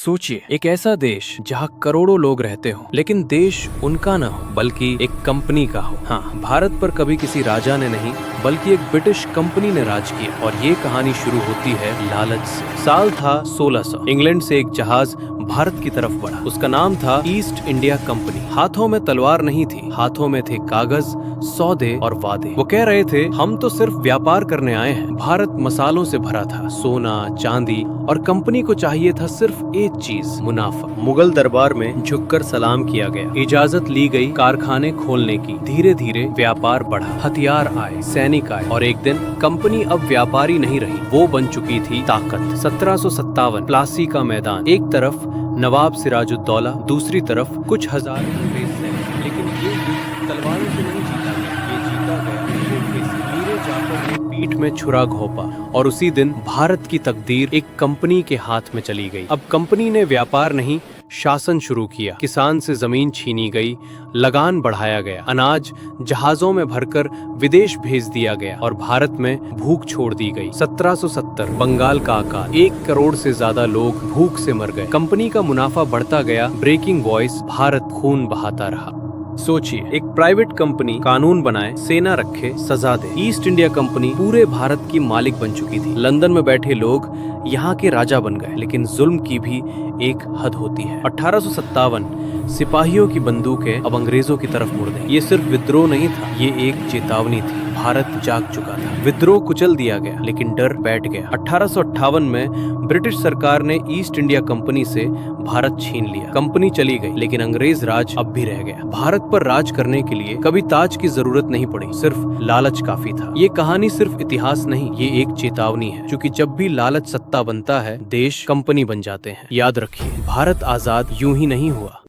सोचिए, एक ऐसा देश जहाँ करोड़ों लोग रहते हो, लेकिन देश उनका न हो बल्कि एक कंपनी का हो। हाँ, भारत पर कभी किसी राजा ने नहीं बल्कि एक ब्रिटिश कंपनी ने राज किया। और ये कहानी शुरू होती है लालच से। साल था 1600। इंग्लैंड से एक जहाज भारत की तरफ बढ़ा। उसका नाम था ईस्ट इंडिया कंपनी। हाथों में तलवार नहीं थी, हाथों में थे कागज, सौदे और वादे। वो कह रहे थे, हम तो सिर्फ व्यापार करने आए हैं। भारत मसालों से भरा था, सोना, चांदी, और कंपनी को चाहिए था सिर्फ एक चीज, मुनाफा। मुगल दरबार में झुककर सलाम किया गया, इजाजत ली गई कारखाने खोलने की। धीरे धीरे व्यापार बढ़ा, हथियार आए, सैनिक आए, और एक दिन कंपनी अब व्यापारी नहीं रही, वो बन चुकी थी ताकत। 1757, प्लासी का मैदान। एक तरफ नवाब सिराजुद्दौला, दूसरी तरफ कुछ हजार अंग्रेज सैनिक। लेकिन ये युद्ध तलवारों से नहीं जीता गया, ये जीता गया धोखे से। वीर जाफर ने पीठ में छुरा घोंपा, और उसी दिन भारत की तकदीर एक कंपनी के हाथ में चली गई। अब कंपनी ने व्यापार नहीं, शासन शुरू किया। किसान से जमीन छीनी गई, लगान बढ़ाया गया, अनाज जहाजों में भरकर विदेश भेज दिया गया, और भारत में भूख छोड़ दी गई। 1770, बंगाल का अकाल। 1 करोड़ से ज्यादा लोग भूख से मर गए। कंपनी का मुनाफा बढ़ता गया, ब्रेकिंग वॉइस, भारत खून बहाता रहा। सोचिए, एक प्राइवेट कंपनी कानून बनाए, सेना रखे, सजा दे। ईस्ट इंडिया कंपनी पूरे भारत की मालिक बन चुकी थी। लंदन में बैठे लोग यहाँ के राजा बन गए। लेकिन जुल्म की भी एक हद होती है। 1857, सिपाहियों की बंदूकें अब अंग्रेजों की तरफ मुड़ गई। ये सिर्फ विद्रोह नहीं था, ये एक चेतावनी थी। भारत जाग चुका था। विद्रोह कुचल दिया गया, लेकिन डर बैठ गया। 1858 में ब्रिटिश सरकार ने ईस्ट इंडिया कंपनी से भारत छीन लिया। कंपनी चली गई, लेकिन अंग्रेज राज अब भी रह गया। भारत पर राज करने के लिए कभी ताज की जरूरत नहीं पड़ी, सिर्फ लालच काफी था। ये कहानी सिर्फ इतिहास नहीं, ये एक चेतावनी है, क्योंकि जब भी लालच सत्ता बनता है, देश कंपनी बन जाते हैं। याद रखिए, भारत आजाद यूं ही नहीं हुआ।